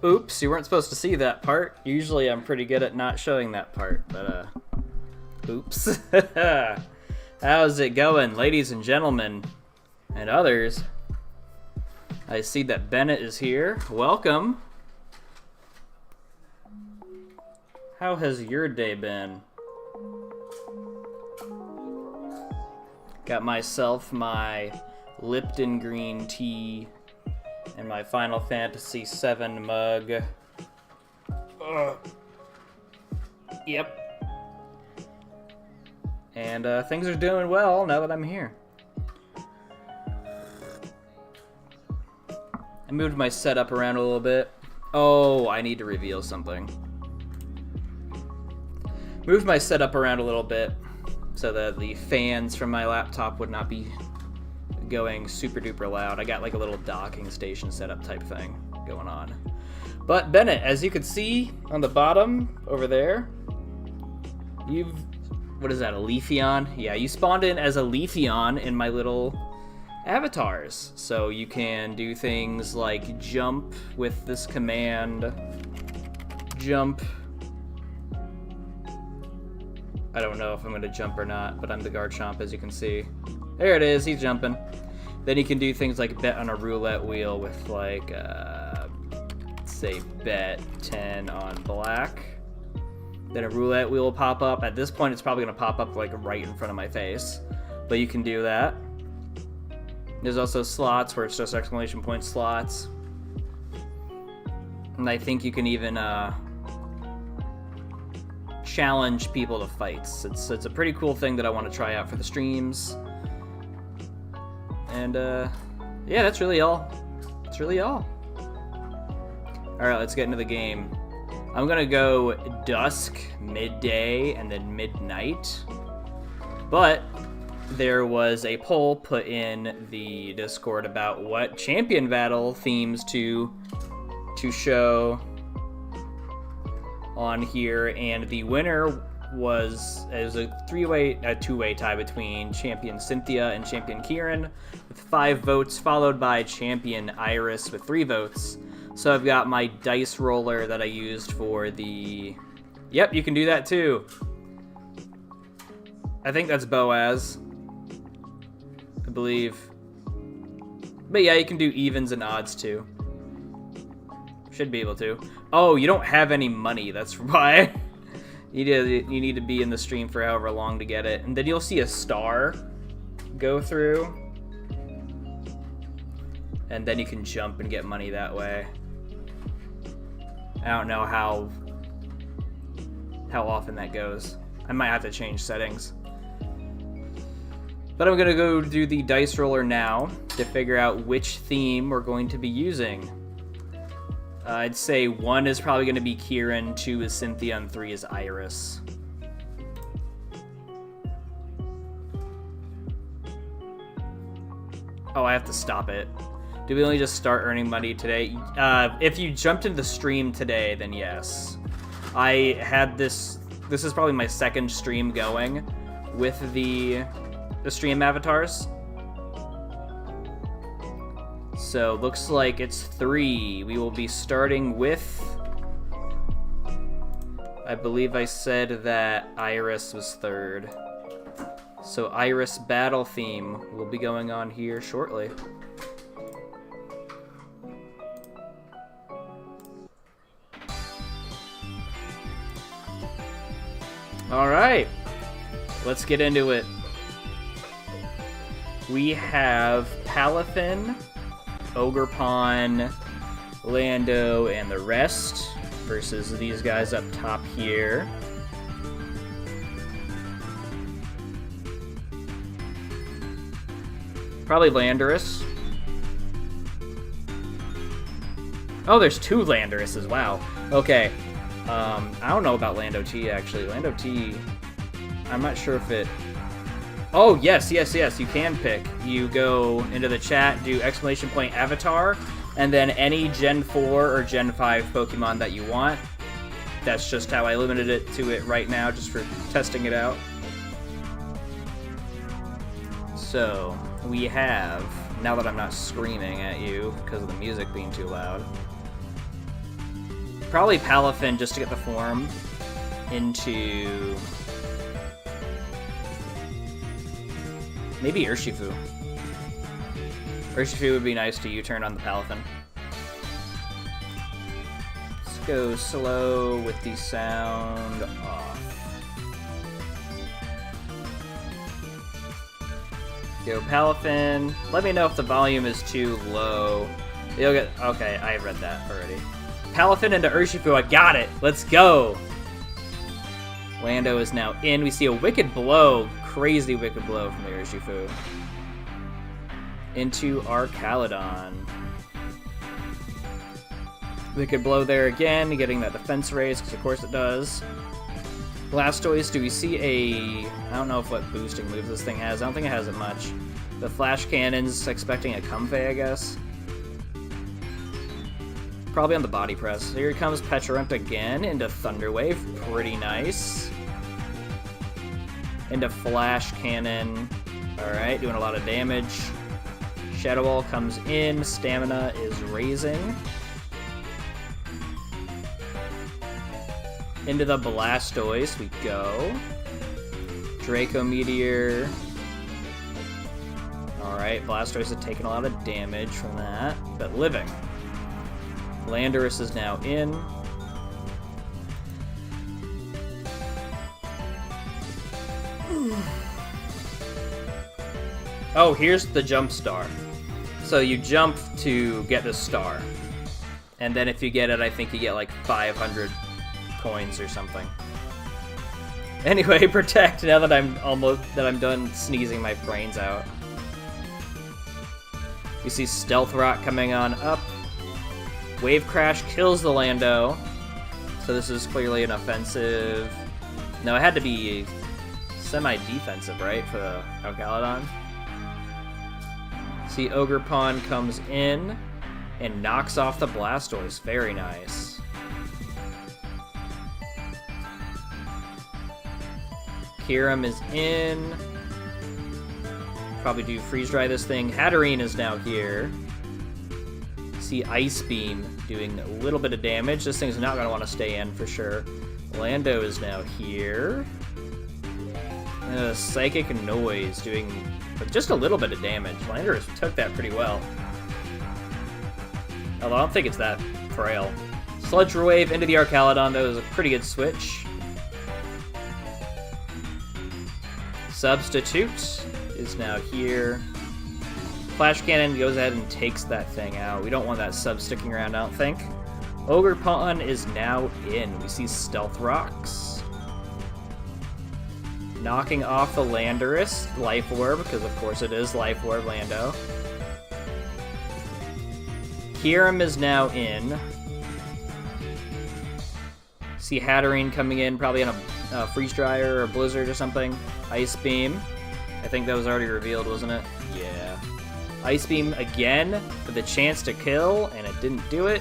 Oops, you weren't supposed to see that part. Usually I'm pretty good at not showing that part, but oops. How's it going, ladies and gentlemen, and others? I see that Bennett is here. Welcome. How has your day been? Got myself my Lipton green tea and my Final Fantasy VII mug. Yep. And things are doing well now that I'm here. I moved my setup around a little bit. Oh, I need to reveal something. Moved my setup around a little bit so that the fans from my laptop would not be going super duper loud. I got like a little docking station setup type thing going on. But Bennett, as you can see on the bottom over there, what is that, a Leafeon? Yeah, you spawned in as a Leafeon in my little avatars. So you can do things like jump with this command, jump. I don't know if I'm going to jump or not, but I'm the Garchomp, as you can see. There it is, he's jumping. Then you can do things like bet on a roulette wheel with like, say bet 10 on black. Then a roulette wheel will pop up. At this point, it's probably going to pop up like right in front of my face. But you can do that. There's also slots where it's just exclamation point slots. And I think you can even challenge people to fights. It's a pretty cool thing that I want to try out for the streams. And yeah, that's really all. That's really all. Alright, let's get into the game. I'm gonna go dusk, midday, and then midnight. But there was a poll put in the Discord about what champion battle themes to show on here, and the winner was a two-way tie between champion Cynthia and champion Kieran with 5 votes, followed by champion Iris with 3 votes. So I've got my dice roller that I used for the... Yep, you can do that too. I think that's Boaz, I believe. But yeah, you can do evens and odds too. Should be able to. Oh, you don't have any money, that's why. You need to be in the stream for however long to get it. And then you'll see a star go through. And then you can jump and get money that way. I don't know how often that goes. I might have to change settings. But I'm going to go do the dice roller now to figure out which theme we're going to be using. I'd say 1 is probably going to be Kieran, 2 is Cynthia, and 3 is Iris. Oh, I have to stop it. Did we only just start earning money today? If you jumped into the stream today, then yes. I had this is probably my second stream going with the stream avatars. So, looks like it's 3. We will be starting with... I believe I said that Iris was 3rd. So, Iris battle theme will be going on here shortly. Alright, let's get into it. We have Palafin, Ogerpon, Lando, and the rest versus these guys up top here. Probably Landorus. Oh, there's 2 Landoruses, wow. Okay. I don't know about Lando T, actually. Lando T, I'm not sure if it... Oh, yes, you can pick. You go into the chat, do exclamation point avatar, and then any Gen 4 or Gen 5 Pokemon that you want. That's just how I limited it to it right now, just for testing it out. So, we have, now that I'm not screaming at you because of the music being too loud, Probably Palafin just to get the form into... maybe Urshifu. Urshifu would be nice to U-turn on the Palafin. Let's go slow with the sound off. Go Palafin. Let me know if the volume is too low. You'll get... okay, I read that already. Palafin into Urshifu, I got it! Let's go! Lando is now in. We see a Wicked Blow. Crazy Wicked Blow from the Urshifu. Into our Caladon. Wicked Blow there again, getting that defense raise, because of course it does. Blastoise, do we see a... I don't know if what boosting move this thing has. I don't think it has it much. The Flash Cannon's expecting a Comfey, I guess. Probably on the body press. Here comes Pecharunt again into Thunder Wave. Pretty nice. Into Flash Cannon. Alright, doing a lot of damage. Shadow Ball comes in. Stamina is raising. Into the Blastoise we go. Draco Meteor. Alright, Blastoise has taken a lot of damage from that, but living. Landorus is now in. Oh, here's the jump star. So you jump to get the star. And then if you get it, I think you get like 500 coins or something. Anyway, protect now that I'm done sneezing my brains out. You see Stealth Rock coming on up. Wave Crash kills the Lando. So this is clearly an offensive. No, it had to be semi-defensive, right, for the Alcaladon? See Ogre Pawn comes in and knocks off the Blastoise. Very nice. Kyurem is in. Probably do freeze dry this thing. Hatterene is now here. See Ice Beam doing a little bit of damage. This thing's not going to want to stay in for sure. Lando is now here. Psychic Noise doing just a little bit of damage. Landorus took that pretty well. Although I don't think it's that frail. Sludge Wave into the Arcaladon. That was a pretty good switch. Substitute is now here. Flash Cannon goes ahead and takes that thing out. We don't want that sub sticking around, I don't think. Ogre Pawn is now in. We see Stealth Rocks. Knocking off the Landorus. Life Orb, because of course it is Life Orb Lando. Kyurem is now in. See Hatterene coming in, probably on a Freeze Dryer or a Blizzard or something. Ice Beam. I think that was already revealed, wasn't it? Yeah. Ice Beam again with a chance to kill, and it didn't do it.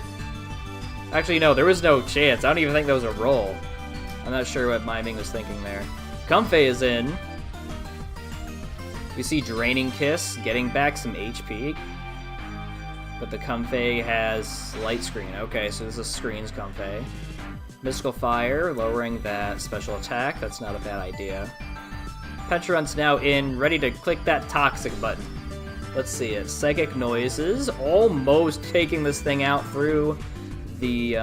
Actually, no, there was no chance. I don't even think that was a roll. I'm not sure what Miming was thinking there. Comfey is in. We see Draining Kiss getting back some HP. But the Comfey has Light Screen. Okay, so this is Screen's Comfey. Mystical Fire, lowering that special attack. That's not a bad idea. Pecharunt's now in, ready to click that Toxic button. Let's see it. Psychic Noises, almost taking this thing out through the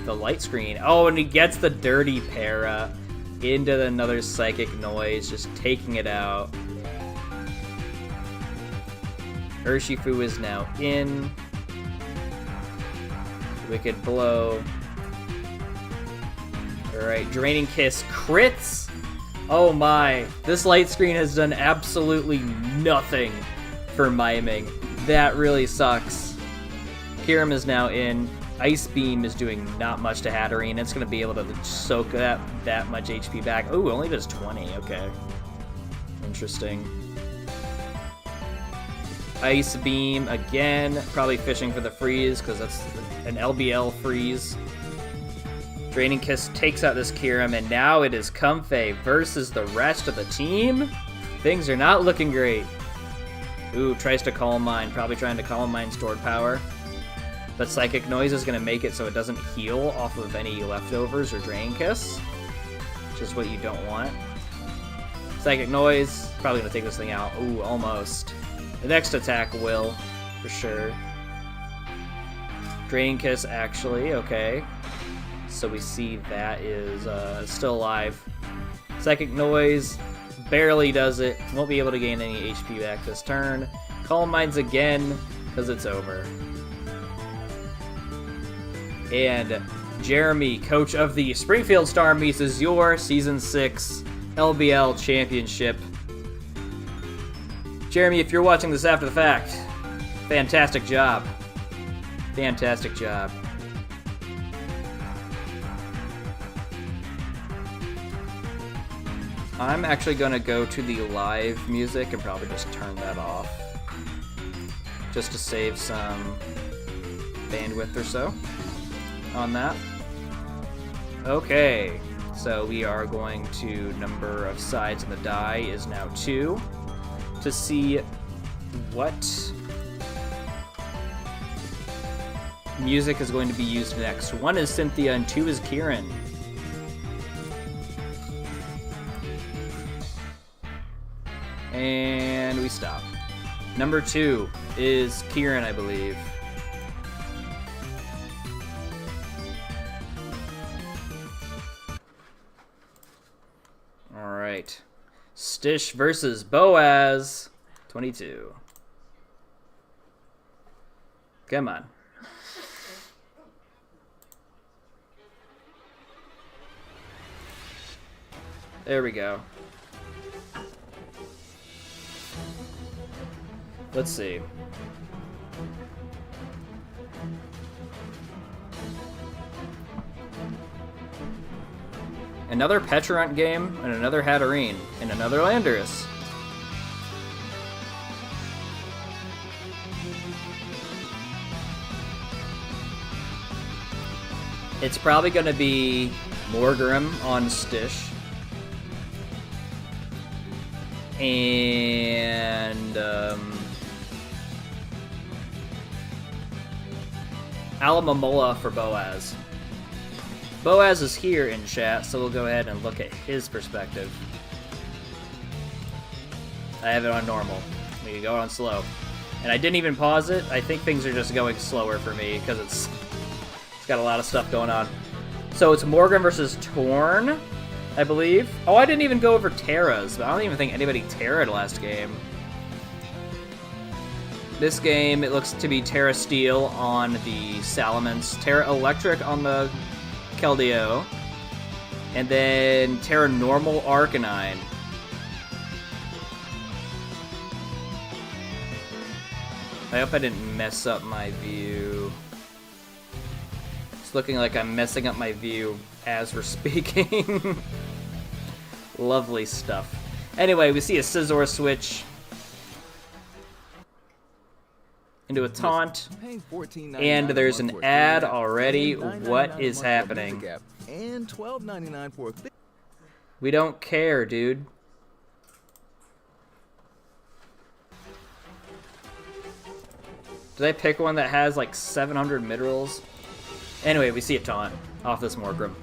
Light Screen. Oh, and he gets the Dirty Para into another Psychic Noise, just taking it out. Urshifu is now in. Wicked Blow. Alright, Draining Kiss crits! Oh my, this Light Screen has done absolutely nothing for Miming. That really sucks. Kyurem is now in. Ice Beam is doing not much to Hatterene. It's going to be able to soak that much HP back. Oh, it only does 20. Okay. Interesting. Ice Beam again. Probably fishing for the freeze because that's an LBL freeze. Draining Kiss takes out this Kyurem, and now it is Comfey versus the rest of the team. Things are not looking great. Ooh, tries to Calm Mind. Probably trying to Calm Mind stored power. But Psychic Noise is going to make it so it doesn't heal off of any leftovers or Drain Kiss, which is what you don't want. Psychic Noise, probably going to take this thing out. Ooh, almost. The next attack will, for sure. Drain Kiss, actually, okay. So we see that is still alive. Psychic Noise barely does it. Won't be able to gain any HP back this turn. Calm Minds again, because it's over. And Jeremy, coach of the Springfield Star Meets, is your Season 6 LBL Championship. Jeremy, if you're watching this after the fact, fantastic job. Fantastic job. I'm actually going to go to the live music and probably just turn that off, just to save some bandwidth or so on that. Okay, so we are going to number of sides in the die is now 2 to see what music is going to be used next. 1 is Cynthia and 2 is Kieran. And we stop. Number 2 is Kieran, I believe. Alright. Stish versus Boaz. 22. Come on. There we go. Let's see. Another Petrarch game, and another Hatterene, and another Landorus. It's probably going to be Morgrim on Stish. And Alamamola for Boaz. Boaz is here in chat, so we'll go ahead and look at his perspective. I have it on normal. We can go on slow. And I didn't even pause it. I think things are just going slower for me because it's got a lot of stuff going on. So it's Morgan versus Torn, I believe. Oh, I didn't even go over Terra's, but I don't even think anybody Terra'd last game. This game, it looks to be Terra Steel on the Salamence, Terra Electric on the Keldeo, and then Terra Normal Arcanine. I hope I didn't mess up my view. It's looking like I'm messing up my view as we're speaking. Lovely stuff. Anyway, we see a Scizor switch into a taunt, and there's an ad already. What is happening? We don't care, dude. Did I pick one that has like 700 mid-rolls? Anyway, we see a taunt off this Morgrim.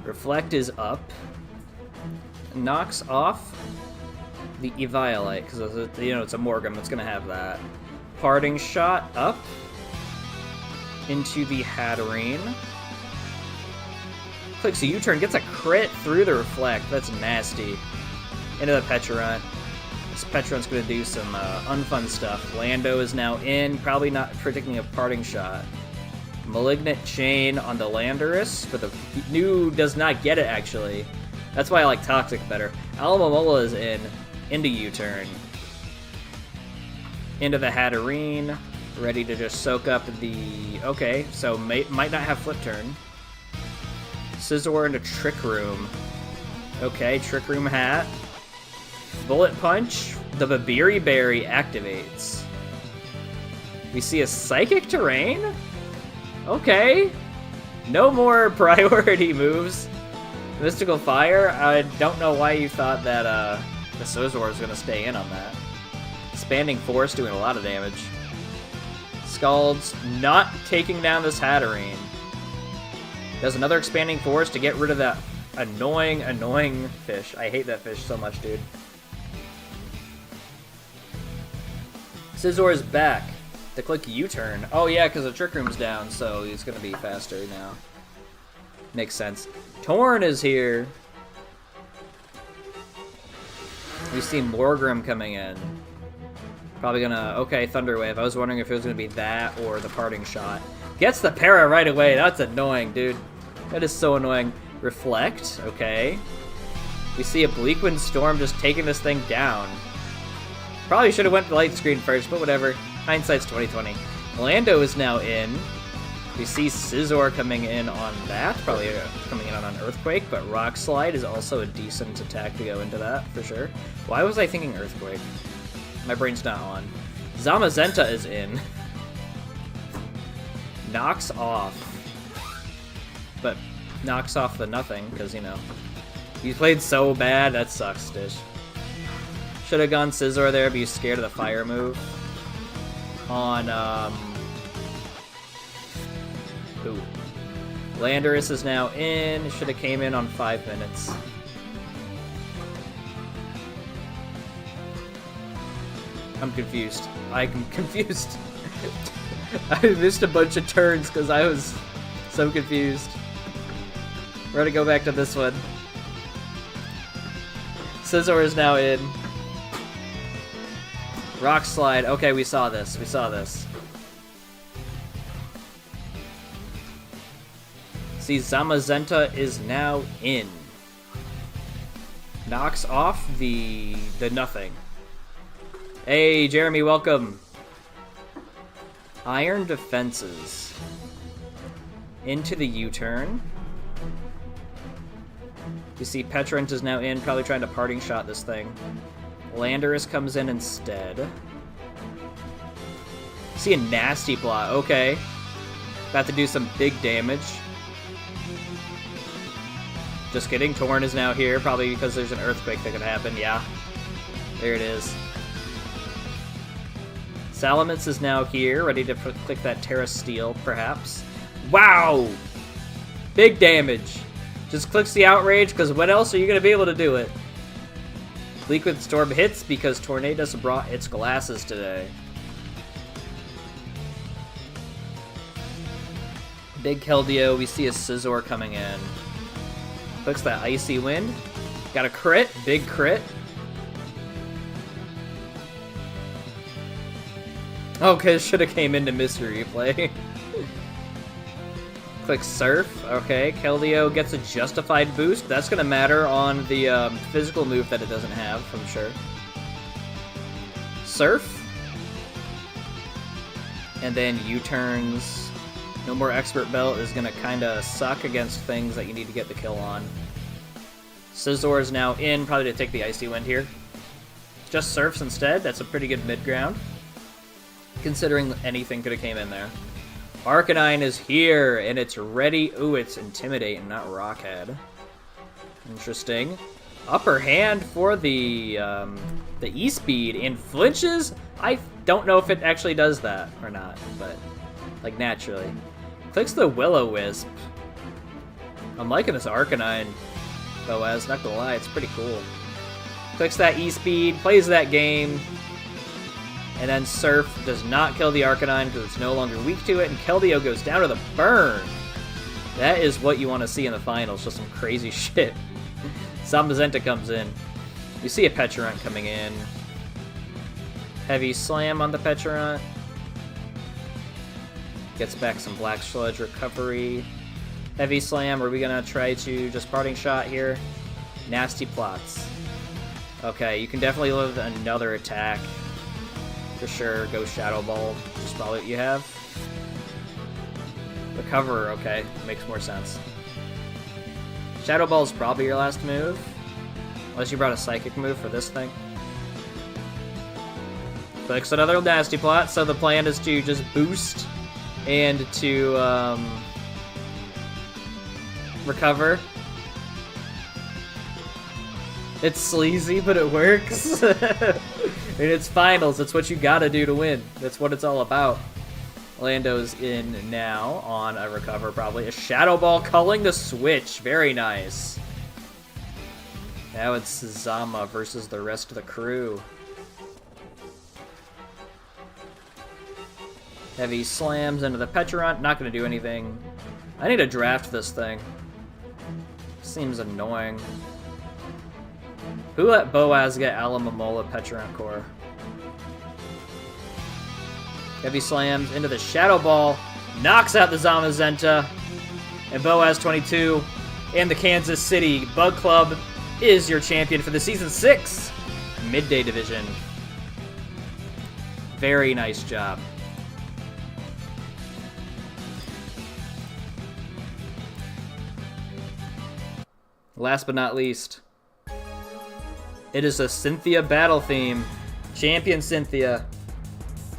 Reflect is up. Knocks off the Eviolite, because you know it's a Morgrim, it's going to have that. Parting Shot up into the Hatterene. Clicks a U-turn, gets a crit through the Reflect. That's nasty. Into the Petrarch. This Petrarch's going to do some unfun stuff. Lando is now in, probably not predicting a Parting Shot. Malignant Chain on the Landorus, but the new does not get it, actually. That's why I like Toxic better. Alamamola is in, into U-turn. Into the Hatterene, ready to just soak up the... Okay, so might not have Flip Turn. Scizor into Trick Room. Okay, Trick Room hat. Bullet Punch. The Babiri Berry activates. We see a Psychic Terrain? Okay. No more priority moves. Mystical Fire? I don't know why you thought that the Scizor was going to stay in on that. Expanding Force doing a lot of damage. Scald's not taking down this Hatterene. Does another expanding force to get rid of that annoying fish. I hate that fish so much, dude. Scizor is back to click U-turn. Oh yeah, because the Trick Room's down, so he's gonna be faster now. Makes sense. Torn is here. We see Morgrim coming in. Probably gonna... Okay, Thunder Wave. I was wondering if it was gonna be that or the Parting Shot. Gets the para right away. That's annoying, dude. That is so annoying. Reflect. Okay. We see a Bleakwind Storm just taking this thing down. Probably should have went to Light Screen first, but whatever. Hindsight's 20/20. Lando is now in. We see Scizor coming in on that. Probably coming in on an Earthquake, but Rock Slide is also a decent attack to go into that, for sure. Why was I thinking Earthquake? My brain's not on. Zamazenta is in. Knocks off. But knocks off the nothing, because, you know, he played so bad. That sucks, Stitch. Should have gone Scizor there, but he's scared of the fire move. On, Ooh. Landorus is now in. Should have came in on 5 minutes. I'm confused. I'm confused. I missed a bunch of turns because I was so confused. We're gonna go back to this one. Scizor is now in. Rock Slide. Okay, we saw this. We saw this. See, Zamazenta is now in. Knocks off the nothing. Hey, Jeremy, welcome. Iron Defenses. Into the U-turn. You see Petrant is now in, probably trying to Parting Shot this thing. Landorus comes in instead. See a Nasty Plot, okay. About to do some big damage. Just kidding, Torn is now here, probably because there's an Earthquake that could happen, yeah. There it is. Salamence is now here, ready to click that Terra Steel, perhaps. Wow! Big damage. Just clicks the Outrage, because when else are you going to be able to do it? Bleakwind Storm hits because Tornadus brought its glasses today. Big Keldeo, we see a Scizor coming in. Clicks that Icy Wind. Got a crit, big crit. Okay, should have came into Mystery Replay. Click Surf. Okay, Keldeo gets a Justified boost. That's going to matter on the physical move that it doesn't have, I'm sure. Surf. And then U-turns. No more Expert Belt is going to kind of suck against things that you need to get the kill on. Scizor is now in, probably to take the Icy Wind here. Just Surfs instead. That's a pretty good mid-ground, considering anything could have came in there. Arcanine is here, and it's ready. Ooh, it's Intimidate and not Rockhead. Interesting. Upper hand for the E-Speed, and flinches? I don't know if it actually does that or not, but, like, naturally. Clicks the Will-O-Wisp. I'm liking this Arcanine, Boaz, not gonna lie, it's pretty cool. Clicks that E-Speed, plays that game, and then Surf does not kill the Arcanine because it's no longer weak to it, and Keldeo goes down to the burn. That is what you want to see in the finals, just some crazy shit. Zamazenta comes in. You see a Petrant coming in. Heavy Slam on the Petrant. Gets back some Black Sludge recovery. Heavy Slam, are we going to try to just Parting Shot here? Nasty Plots. Okay, you can definitely live another attack. For sure, go Shadow Ball. Just probably what you have. Recover, okay. Makes more sense. Shadow Ball is probably your last move. Unless you brought a Psychic move for this thing. Clicks another Nasty Plot, so the plan is to just boost and to recover. It's sleazy, but it works. I mean, it's finals. It's what you gotta do to win. That's what it's all about. Lando's in now on a recover, probably. A Shadow Ball culling the switch. Very nice. Now it's Zama versus the rest of the crew. Heavy slams into the Pecharunt. Not going to do anything. I need to draft this thing. Seems annoying. Who let Boaz get Alamomola Pecharunt Core? Heavy slams into the Shadow Ball. Knocks out the Zamazenta. And Boaz 22 and the Kansas City Bug Club is your champion for the Season 6 Midday Division. Very nice job. Last but not least, it is a Cynthia battle theme. Champion Cynthia.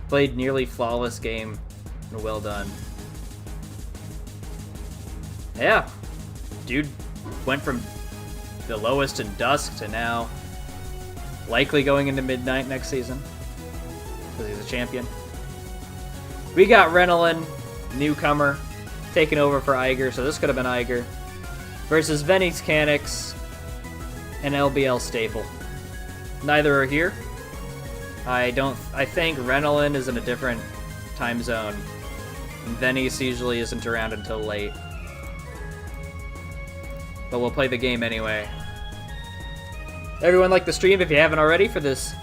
Played nearly flawless game. And well done. Yeah. Dude went from the lowest in Dusk to now likely going into Midnight next season. Because he's a champion. We got Renelin, newcomer, taking over for Iger, so this could have been Iger. Versus Venny's Canix and LBL Staple. Neither are here. I think Renelin is in a different time zone. And Venny's usually isn't around until late. But we'll play the game anyway. Everyone like the stream if you haven't already for this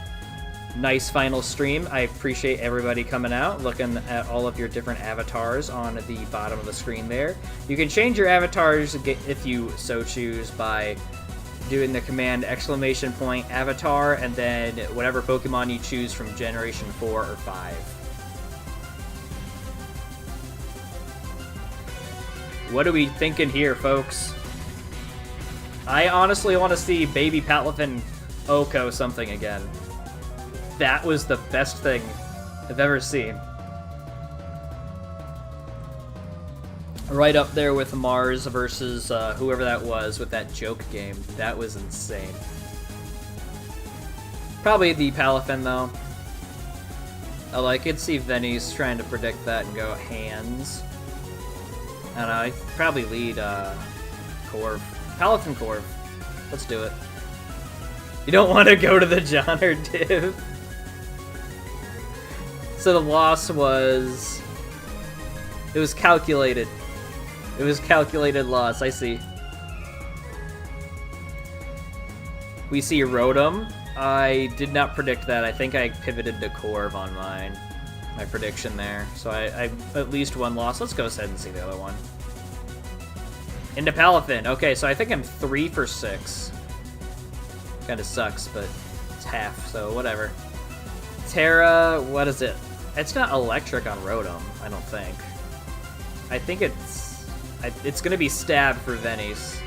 nice final stream. I appreciate everybody coming out, looking at all of your different avatars on the bottom of the screen there. You can change your avatars if you so choose by doing the command !avatar and then whatever Pokemon you choose from Generation 4 or 5. What are we thinking here, folks? I honestly want to see Baby Patlafin Oko something again. That was the best thing I've ever seen. Right up there with Mars versus whoever that was with that joke game. That was insane. Probably the Palafin, though. Although I could see Venny's trying to predict that and go hands. I don't know, I'd probably lead Corv. Palafin Corv. Let's do it. You don't want to go to the John or Div. So the loss was... It was calculated. It was calculated loss, I see. We see Rotom. I did not predict that. I think I pivoted to Corv on mine. My prediction there. So I at least one loss. Let's go ahead and see the other one. Into Palafin. Okay, so I think I'm 3 for 6. Kinda sucks, but it's half, so whatever. Terra, what is it? It's not electric on Rotom, I don't think. I think it's gonna be Stab for Venny's.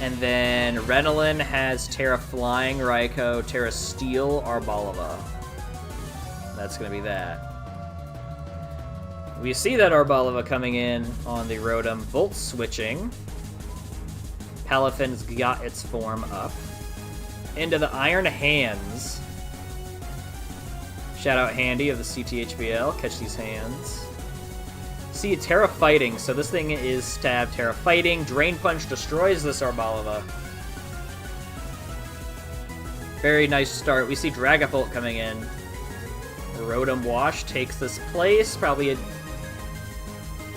And then Renelin has Terra Flying Raikou, Terra Steel Arboliva. That's gonna be that. We see that Arboliva coming in on the Rotom. Volt switching. Palafin's got its form up. Into the Iron Hands. Shout out Handy of the CTHBL. Catch these hands. See, Terra Fighting. So this thing is Stab, Terra Fighting. Drain Punch destroys this Arboliva. Very nice start. We see Dragapult coming in. Rotom Wash takes this place. Probably a...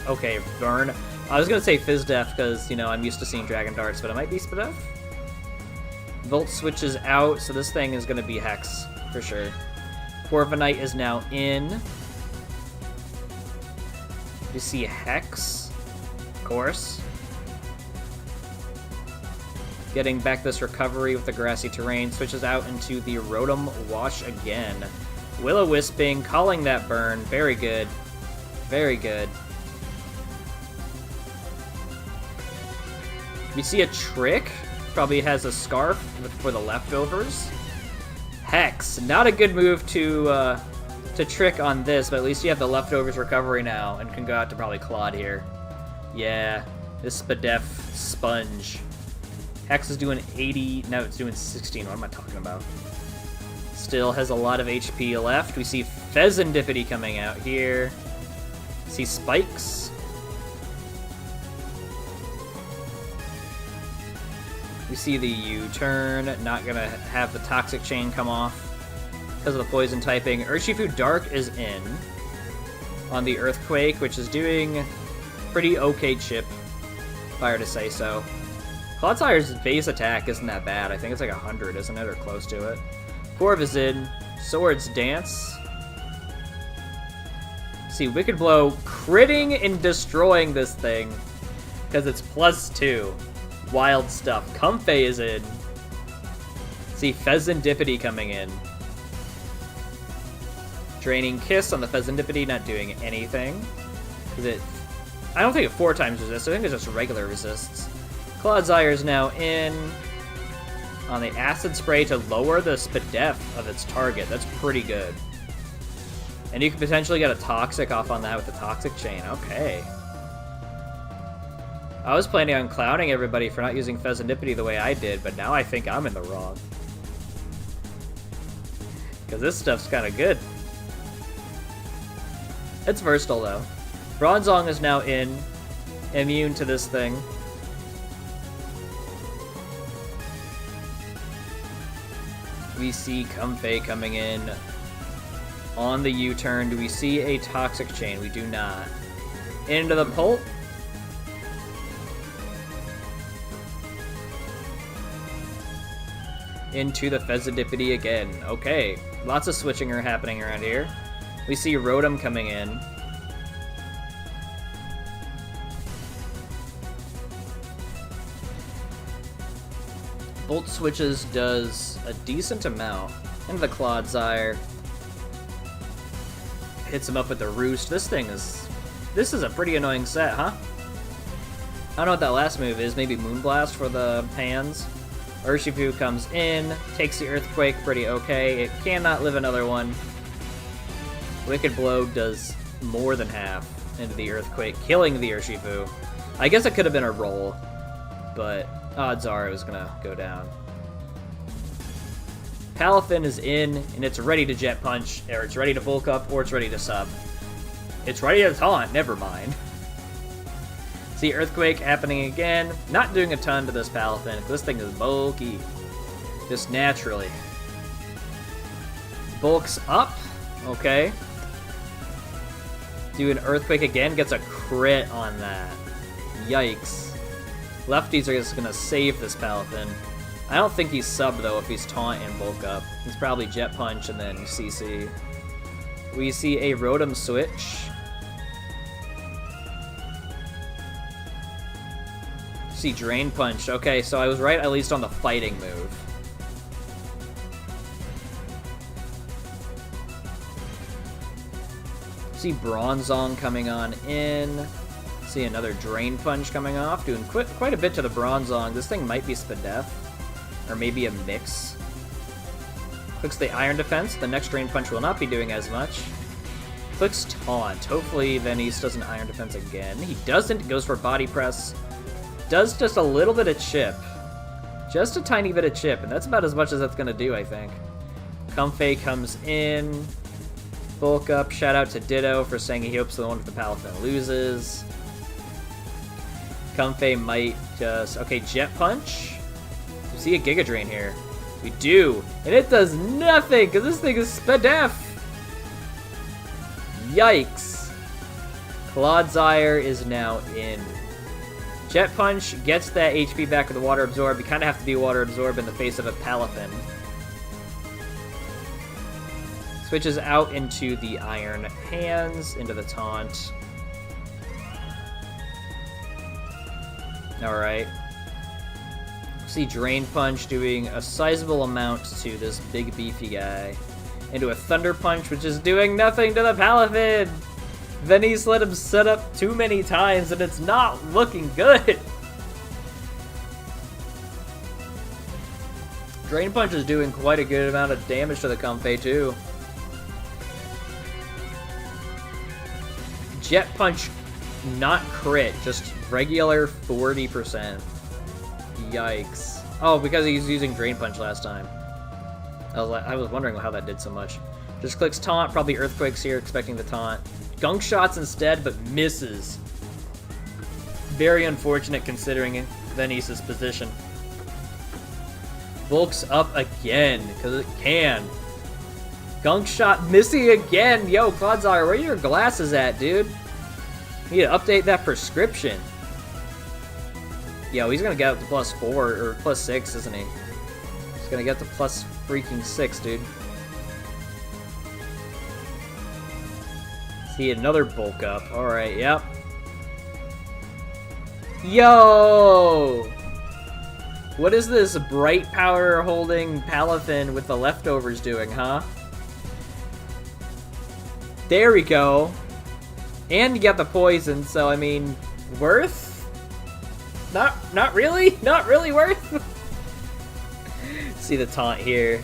Okay, Burn. I was going to say Fizdef because, you know, I'm used to seeing Dragon Darts, but it might be Spadef. Volt switches out, so this thing is going to be Hex, for sure. Corviknight is now in. You see Hex, of course. Getting back this recovery with the grassy terrain. Switches out into the Rotom Wash again. Will-O-Wisping, calling that burn. Very good. Very good. We see a Trick. Probably has a Scarf for the leftovers. Hex. Not a good move to Trick on this, but at least you have the leftovers recovery now and can go out to probably Claude here. Yeah, this Spadef Sponge. Hex is doing 80, no, it's doing 16. What am I talking about? Still has a lot of HP left. We see Pheasantipity coming out here. See spikes. We see the U-turn, not gonna have the toxic chain come off because of the poison typing. Urshifu Dark is in on the Earthquake, which is doing pretty okay chip, if I were to say so. Cloudsire's base attack isn't that bad. I think it's like 100, isn't it? Or close to it. Corv is in. Swords Dance. See, Wicked Blow critting and destroying this thing because it's +2. Wild stuff. Comfey is in. See, Pheasantipity coming in. Draining Kiss on the Pheasantipity, not doing anything. I don't think it 4 times resists. I think it's just regular resists. Clodsire is now in on the Acid Spray to lower the SPDEF of its target. That's pretty good. And you could potentially get a Toxic off on that with the Toxic Chain. Okay. I was planning on clowning everybody for not using Pheasantipity the way I did, but now I think I'm in the wrong. Because this stuff's kind of good. It's versatile, though. Bronzong is now in, immune to this thing. We see Comfey coming in on the U-turn. Do we see a Toxic Chain? We do not. Into the Pult. Into the Pheasantipity again. Okay, lots of switching are happening around here. We see Rotom coming in. Bolt switches does a decent amount. Into the Clodsire. Hits him up with the Roost. This is a pretty annoying set, huh? I don't know what that last move is. Maybe Moonblast for the hands. Urshifu comes in, takes the Earthquake pretty okay. It cannot live another one. Wicked Blow does more than half into the Earthquake, killing the Urshifu. I guess it could have been a roll, but odds are it was going to go down. Palafin is in, and it's ready to Jet Punch, or it's ready to bulk up, or it's ready to sub. It's ready to taunt, never mind. See Earthquake happening again. Not doing a ton to this Palafin. This thing is bulky. Just naturally. Bulks up. Okay. Do an Earthquake again. Gets a crit on that. Yikes. Lefties are just going to save this Palafin. I don't think he's sub, though, if he's taunt and bulk up. He's probably Jet Punch and then CC. We see a Rotom switch. See Drain Punch. Okay, so I was right at least on the fighting move. See Bronzong coming on in. See another Drain Punch coming off. Doing quite a bit to the Bronzong. This thing might be SPDEF. Or maybe a mix. Clicks the Iron Defense. The next Drain Punch will not be doing as much. Clicks Taunt. Hopefully Venice doesn't Iron Defense again. He doesn't. Goes for Body Press. Does just a little bit of chip. Just a tiny bit of chip, and that's about as much as that's going to do, I think. Comfey comes in. Bulk up. Shout out to Ditto for saying he hopes the one with the Palafin loses. Comfey might just... Okay, Jet Punch. We see a Giga Drain here. We do. And it does nothing, because this thing is SPDEF. Yikes. Clodsire is now in. Jet Punch gets that HP back with the Water Absorb. You kind of have to be Water Absorb in the face of a Palafin. Switches out into the Iron Hands, into the Taunt. Alright. See Drain Punch doing a sizable amount to this big beefy guy. Into a Thunder Punch, which is doing nothing to the Palafin! Venice let him set up too many times, and it's not looking good. Drain Punch is doing quite a good amount of damage to the Comfey, too. Jet Punch, not crit, just regular 40%. Yikes. Oh, because he's using Drain Punch last time. I was wondering how that did so much. Just clicks taunt, probably Earthquakes here, expecting the taunt. Gunk shots instead, but misses. Very unfortunate considering Venice's position. Bulks up again, because it can. Gunk shot missing again. Yo, Clodsire, where are your glasses at, dude? You need to update that prescription. Yo, he's gonna get up to +4 or +6, isn't he? He's gonna get to +6, dude. See, another bulk up. Alright, yep. Yo! What is this bright powder holding Palathin with the leftovers doing, huh? There we go. And you got the poison, so I mean, worth? Not really? Not really worth? See the taunt here.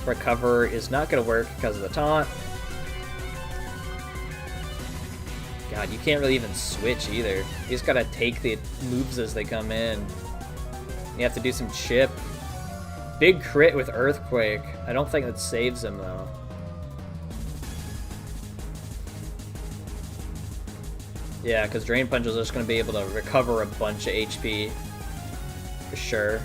Recover is not going to work because of the taunt. God, you can't really even switch either. You just got to take the moves as they come in. You have to do some chip. Big crit with Earthquake. I don't think that saves him, though. Yeah, because Drain Punch is just going to be able to recover a bunch of HP. For sure.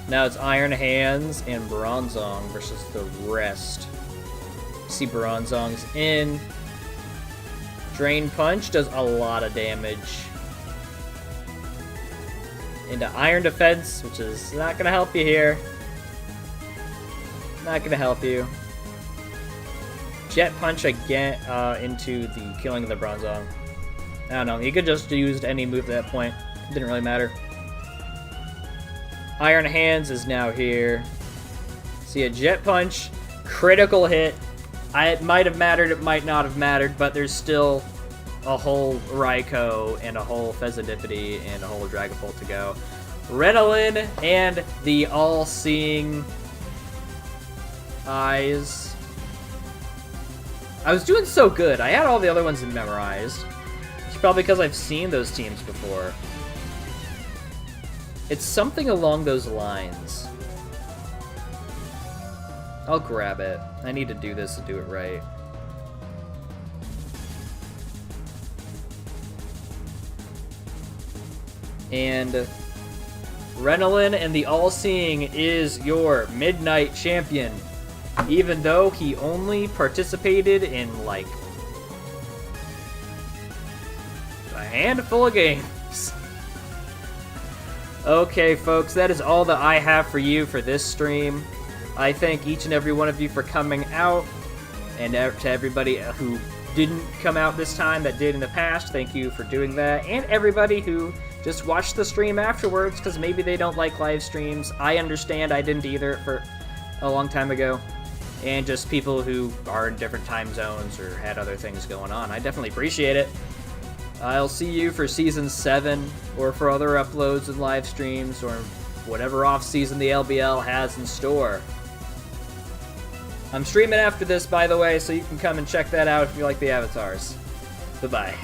Now it's Iron Hands and Bronzong versus the rest. See Bronzong's in. Drain Punch does a lot of damage. Into Iron Defense, which is not going to help you here. Not going to help you. Jet Punch again into the killing of the Bronzong. I don't know, he could just used any move at that point. It didn't really matter. Iron Hands is now here. See a Jet Punch, critical hit. It might have mattered, it might not have mattered, but there's still a whole Raikou and a whole Fezandipity and a whole Dragapult to go. Renolin and the all-seeing eyes. I was doing so good. I had all the other ones memorized. It's probably because I've seen those teams before. It's something along those lines. I'll grab it. I need to do this to do it right. And Renolin and the All-Seeing is your Midnight Champion. Even though he only participated in, like, a handful of games. Okay, folks, that is all that I have for you for this stream. I thank each and every one of you for coming out, and to everybody who didn't come out this time that did in the past, thank you for doing that, and everybody who just watched the stream afterwards, because maybe they don't like live streams. I understand, I didn't either for a long time ago, and just people who are in different time zones or had other things going on. I definitely appreciate it. I'll see you for Season 7, or for other uploads and live streams, or whatever off-season the LBL has in store. I'm streaming after this, by the way, so you can come and check that out if you like the avatars. Bye-bye.